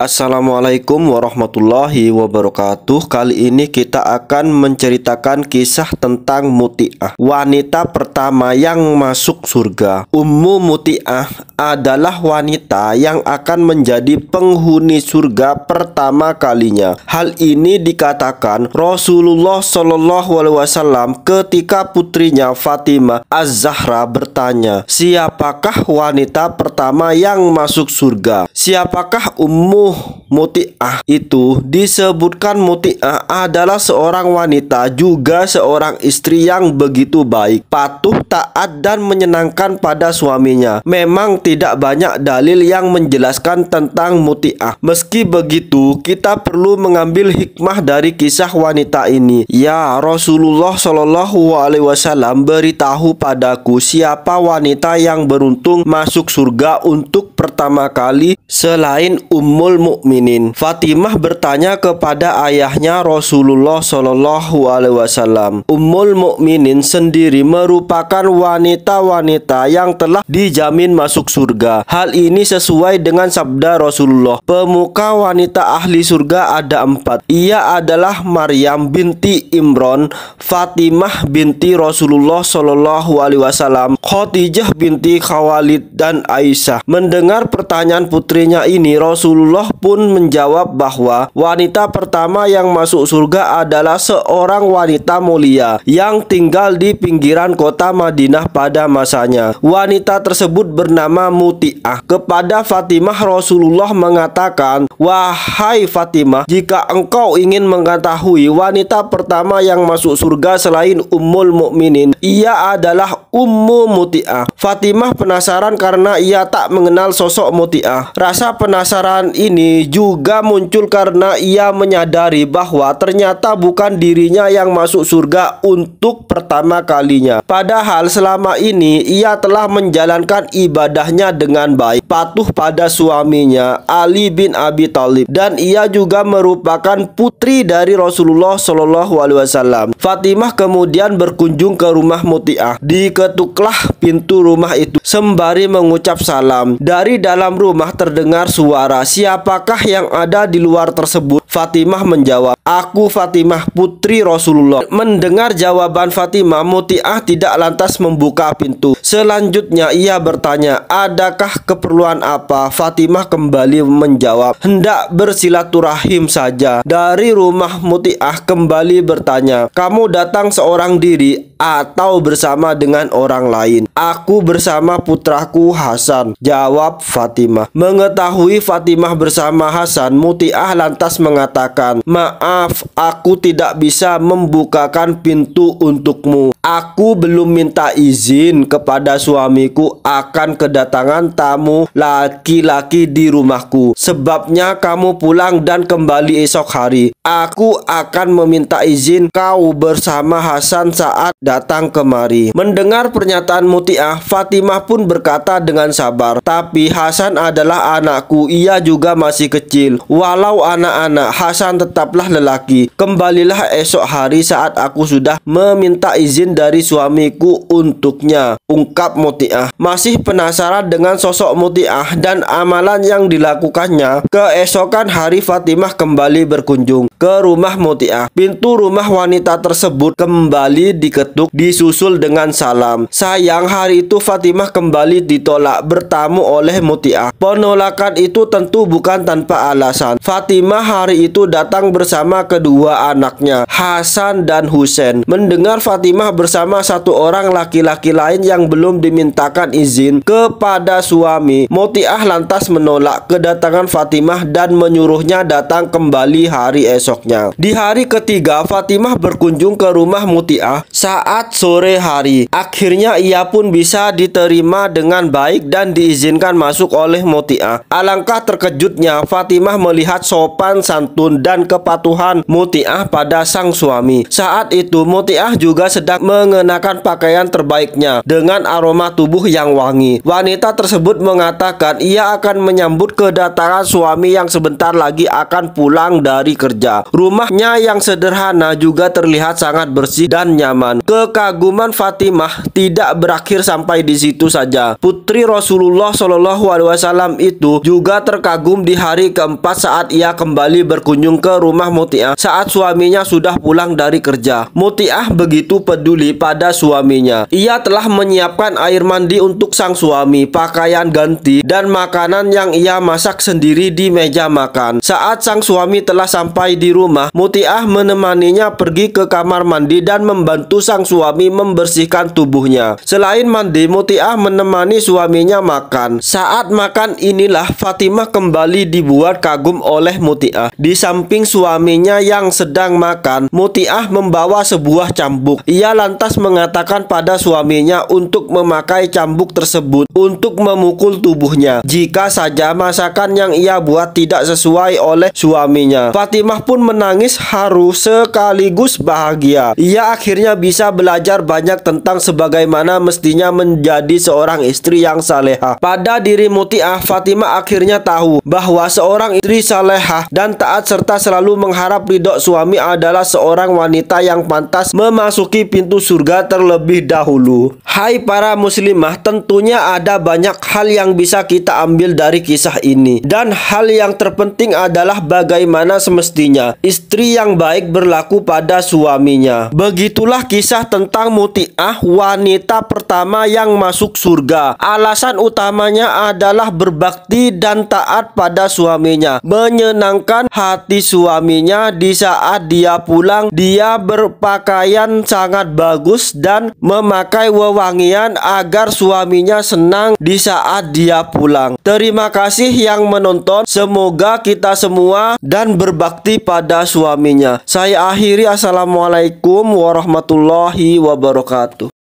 Assalamualaikum warahmatullahi wabarakatuh. Kali ini kita akan menceritakan kisah tentang Muti'ah, wanita pertama yang masuk surga. Ummu Muti'ah adalah wanita yang akan menjadi penghuni surga pertama kalinya. Hal ini dikatakan Rasulullah Shallallahu Alaihi Wasallam ketika putrinya Fatimah Az-Zahra bertanya, "Siapakah wanita pertama yang masuk surga?" Siapakah Ummu Muti'ah itu? Disebutkan Muti'ah adalah seorang wanita juga seorang istri yang begitu baik, patuh, taat, dan menyenangkan pada suaminya. Memang tidak banyak dalil yang menjelaskan tentang Muti'ah. Meski begitu, kita perlu mengambil hikmah dari kisah wanita ini. Ya, Rasulullah Shallallahu Alaihi Wasallam beritahu padaku siapa wanita yang beruntung masuk surga untuk pertama kali selain Ummul Mukminin. Fatimah bertanya kepada ayahnya Rasulullah Shallallahu Alaihi Wasallam. Ummul Mukminin sendiri merupakan wanita-wanita yang telah dijamin masuk surga. Hal ini sesuai dengan sabda Rasulullah. Pemuka wanita ahli surga ada 4. Ia adalah Maryam binti Imran, Fatimah binti Rasulullah Shallallahu Alaihi Wasallam, Khadijah binti Khawalid, dan Aisyah. Mendengar pertanyaan putrinya ini, Rasulullah pun menjawab bahwa wanita pertama yang masuk surga adalah seorang wanita mulia yang tinggal di pinggiran kota Madinah pada masanya. Wanita tersebut bernama Muti'ah. Kepada Fatimah, Rasulullah mengatakan, "Wahai Fatimah, jika engkau ingin mengetahui wanita pertama yang masuk surga selain Ummul Mukminin, ia adalah Ummu Muti'ah." Fatimah penasaran karena ia tak mengenal sosok Muti'ah. Rasa penasaran ini juga muncul karena ia menyadari bahwa ternyata bukan dirinya yang masuk surga untuk pertama kalinya. Padahal selama ini ia telah menjalankan ibadahnya dengan baik, patuh pada suaminya Ali bin Abi Thalib, dan ia juga merupakan putri dari Rasulullah Shallallahu Alaihi Wasallam. Fatimah kemudian berkunjung ke rumah Muti'ah. Diketuklah pintu rumah itu sembari mengucap salam. Dari dalam rumah terdengar suara, "Siapakah yang ada di luar tersebut?" Fatimah menjawab, "Aku Fatimah, putri Rasulullah." Mendengar jawaban Fatimah, Muti'ah tidak lantas membuka pintu. Selanjutnya ia bertanya, "Adakah keperluan apa?" Fatimah kembali menjawab, "Hendak bersilaturahim saja." Dari rumah Muti'ah kembali bertanya, "Kamu datang seorang diri atau bersama dengan orang lain?" "Aku bersama putraku Hasan," jawab Fatimah. Mengetahui Fatimah bersama Hasan, Muti'ah lantas mengatakan, "Maaf, aku tidak bisa membukakan pintu untukmu. Aku belum minta izin kepada suamiku akan kedatangan tamu laki-laki di rumahku. Sebabnya kamu pulang dan kembali esok hari. Aku akan meminta izin kau bersama Hasan saat datang kemari." Mendengar pernyataan Muti'ah, Fatimah pun berkata dengan sabar, "Tapi Hasan adalah anakku, ia juga masih kecil. Walau anak-anak, Hasan tetaplah lelaki. Kembalilah esok hari saat aku sudah meminta izin dari suamiku untuknya," ungkap Muti'ah. Masih penasaran dengan sosok Muti'ah dan amalan yang dilakukannya, keesokan hari Fatimah kembali berkunjung ke rumah Muti'ah. Pintu rumah wanita tersebut kembali diketuk disusul dengan salam. Sayang, hari itu Fatimah kembali ditolak bertamu oleh Muti'ah. Penolakan itu tentu bukan tanpa alasan. Fatimah hari itu datang bersama kedua anaknya, Hasan dan Husain. Mendengar Fatimah bersama satu orang laki-laki lain yang belum dimintakan izin kepada suami, Muti'ah lantas menolak kedatangan Fatimah dan menyuruhnya datang kembali hari esoknya. Di hari ketiga, Fatimah berkunjung ke rumah Muti'ah saat sore hari. Akhirnya ia pun bisa diterima dengan baik dan diizinkan masuk oleh Muti'ah. Alangkah terkejutnya Fatimah melihat sopan santun dan kepatuhan Muti'ah pada sang suami. Saat itu Muti'ah juga sedang mengenakan pakaian terbaiknya dengan aroma tubuh yang wangi. Wanita tersebut mengatakan ia akan menyambut kedatangan suami yang sebentar lagi akan pulang dari kerja. Rumahnya yang sederhana juga terlihat sangat bersih dan nyaman. Kekaguman Fatimah tidak berakhir sampai di situ saja. Putri Rasulullah Shallallahu Alaihi Wasallam itu juga terkagum di hari hari keempat saat ia kembali berkunjung ke rumah Muti'ah saat suaminya sudah pulang dari kerja. Muti'ah begitu peduli pada suaminya. Ia telah menyiapkan air mandi untuk sang suami, pakaian ganti, dan makanan yang ia masak sendiri di meja makan. Saat sang suami telah sampai di rumah, Muti'ah menemaninya pergi ke kamar mandi dan membantu sang suami membersihkan tubuhnya. Selain mandi, Muti'ah menemani suaminya makan. Saat makan inilah Fatimah kembali dibuat kagum oleh Muti'ah. Di samping suaminya yang sedang makan, Muti'ah membawa sebuah cambuk. Ia lantas mengatakan pada suaminya untuk memakai cambuk tersebut untuk memukul tubuhnya jika saja masakan yang ia buat tidak sesuai oleh suaminya. Fatimah pun menangis haru sekaligus bahagia. Ia akhirnya bisa belajar banyak tentang sebagaimana mestinya menjadi seorang istri yang salehah. Pada diri Muti'ah, Fatimah akhirnya tahu bahwa seorang istri salehah dan taat serta selalu mengharap ridho suami adalah seorang wanita yang pantas memasuki pintu surga terlebih dahulu. Hai para muslimah, tentunya ada banyak hal yang bisa kita ambil dari kisah ini, dan hal yang terpenting adalah bagaimana semestinya istri yang baik berlaku pada suaminya. Begitulah kisah tentang Muti'ah, wanita pertama yang masuk surga. Alasan utamanya adalah berbakti dan taat pada suaminya, menyenangkan hati suaminya. Di saat dia pulang, dia berpakaian sangat bagus dan memakai wewangian agar suaminya senang di saat dia pulang. Terima kasih yang menonton. Semoga kita semua dan berbakti pada suaminya. Saya akhiri. Assalamualaikum warahmatullahi wabarakatuh.